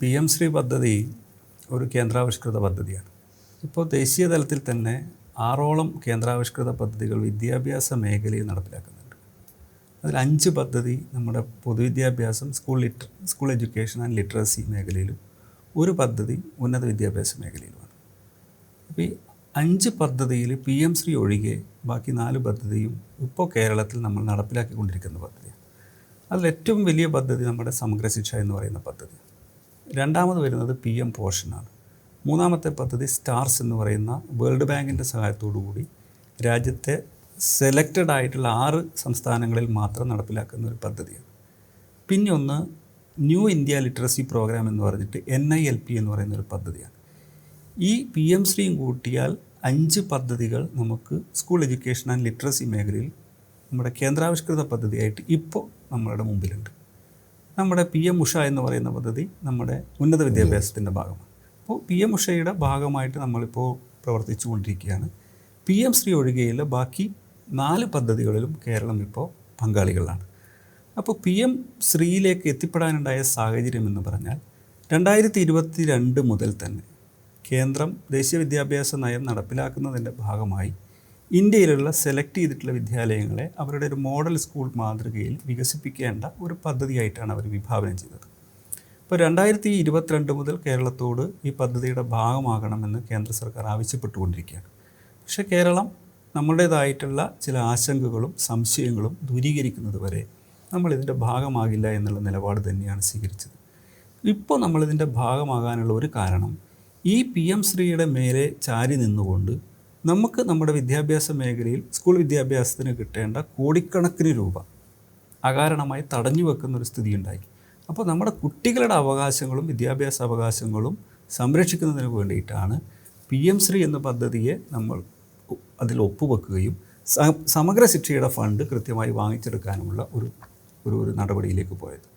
P M Shri പദ്ധതി ഒരു കേന്ദ്രാവിഷ്കൃത പദ്ധതിയാണ്. ഇപ്പോൾ ദേശീയ തലത്തിൽ തന്നെ 6ഓളം കേന്ദ്രാവിഷ്കൃത പദ്ധതികൾ വിദ്യാഭ്യാസ മേഖലയിൽ നടപ്പിലാക്കുന്നുണ്ട്. അതിൽ 5 പദ്ധതി നമ്മുടെ പൊതുവിദ്യാഭ്യാസം, സ്കൂൾ എഡ്യൂക്കേഷൻ ആൻഡ് ലിറ്ററസി മേഖലയിലും, ഒരു പദ്ധതി ഉന്നത വിദ്യാഭ്യാസ മേഖലയിലുമാണ്. അപ്പോൾ ഈ 5 പദ്ധതിയിൽ പി എം ശ്രീ ഒഴികെ ബാക്കി 4 പദ്ധതിയും ഇപ്പോൾ കേരളത്തിൽ നമ്മൾ നടപ്പിലാക്കിക്കൊണ്ടിരിക്കുന്ന പദ്ധതിയാണ്. അതിലേറ്റവും വലിയ പദ്ധതി നമ്മുടെ സമഗ്ര ശിക്ഷ എന്ന് പറയുന്ന പദ്ധതി. രണ്ടാമത് വരുന്നത് പി എം പോഷനാണ്. മൂന്നാമത്തെ പദ്ധതി സ്റ്റാർസ് എന്ന് പറയുന്ന വേൾഡ് ബാങ്കിൻ്റെ സഹായത്തോടു കൂടി രാജ്യത്തെ സെലക്റ്റഡ് ആയിട്ടുള്ള 6 സംസ്ഥാനങ്ങളിൽ മാത്രം നടപ്പിലാക്കുന്ന ഒരു പദ്ധതിയാണ്. പിന്നെ ഒന്ന് ന്യൂ ഇന്ത്യ ലിറ്ററസി പ്രോഗ്രാം എന്ന് പറഞ്ഞിട്ട് NILP എന്ന് പറയുന്ന ഒരു പദ്ധതിയാണ്. ഈ പി എം ശ്രീയും കൂട്ടിയാൽ 5 പദ്ധതികൾ നമുക്ക് സ്കൂൾ എഡ്യൂക്കേഷൻ ആൻഡ് ലിറ്ററസി മേഖലയിൽ നമ്മുടെ കേന്ദ്രാവിഷ്കൃത പദ്ധതിയായിട്ട് ഇപ്പോൾ നമ്മളുടെ മുമ്പിലുണ്ട്. നമ്മുടെ പി എം ഉഷ എന്ന് പറയുന്ന പദ്ധതി നമ്മുടെ ഉന്നത വിദ്യാഭ്യാസത്തിൻ്റെ ഭാഗമാണ്. അപ്പോൾ പി എം ഉഷയുടെ ഭാഗമായിട്ട് നമ്മളിപ്പോൾ പ്രവർത്തിച്ചു കൊണ്ടിരിക്കുകയാണ്. പി എം ശ്രീ ഒഴികെയുള്ള ബാക്കി 4 പദ്ധതികളിലും കേരളം ഇപ്പോൾ പങ്കാളികളാണ്. അപ്പോൾ പി എം ശ്രീയിലേക്ക് എത്തിപ്പെടാനുണ്ടായ സാഹചര്യം എന്ന് പറഞ്ഞാൽ 2022 മുതൽ തന്നെ കേന്ദ്രം ദേശീയ വിദ്യാഭ്യാസ നയം നടപ്പിലാക്കുന്നതിൻ്റെ ഭാഗമായി ഇന്ത്യയിലുള്ള സെലക്ട് ചെയ്തിട്ടുള്ള വിദ്യാലയങ്ങളെ അവരുടെ ഒരു മോഡൽ സ്കൂൾ മാതൃകയിൽ വികസിപ്പിക്കേണ്ട ഒരു പദ്ധതിയായിട്ടാണ് അവർ വിഭാവനം ചെയ്തത്. ഇപ്പോൾ 2022 മുതൽ കേരളത്തോട് ഈ പദ്ധതിയുടെ ഭാഗമാകണമെന്ന് കേന്ദ്ര സർക്കാർ ആവശ്യപ്പെട്ടുകൊണ്ടിരിക്കുകയാണ്. പക്ഷേ കേരളം നമ്മുടേതായിട്ടുള്ള ചില ആശങ്കകളും സംശയങ്ങളും ദൂരീകരിക്കുന്നത് വരെ നമ്മളിതിൻ്റെ ഭാഗമാകില്ല എന്നുള്ള നിലപാട് തന്നെയാണ് സ്വീകരിച്ചത്. ഇപ്പോൾ നമ്മളിതിൻ്റെ ഭാഗമാകാനുള്ള ഒരു കാരണം ഈ പി എം ശ്രീയുടെ മേലെ ചാരി നിന്നുകൊണ്ട് നമുക്ക് നമ്മുടെ വിദ്യാഭ്യാസ മേഖലയിൽ സ്കൂൾ വിദ്യാഭ്യാസത്തിന് കിട്ടേണ്ട കോടിക്കണക്കിന് രൂപ അകാരണമായി തടഞ്ഞു വെക്കുന്നൊരു സ്ഥിതി ഉണ്ടായി. അപ്പോൾ നമ്മുടെ കുട്ടികളുടെ അവകാശങ്ങളും വിദ്യാഭ്യാസ അവകാശങ്ങളും സംരക്ഷിക്കുന്നതിന് വേണ്ടിയിട്ടാണ് പി എം ശ്രീ എന്ന പദ്ധതിയെ നമ്മൾ അതിൽ ഒപ്പുവെക്കുകയും സമഗ്ര ശിക്ഷയുടെ ഫണ്ട് കൃത്യമായി വാങ്ങിച്ചെടുക്കാനുമുള്ള ഒരു നടപടിയിലേക്ക് പോയത്.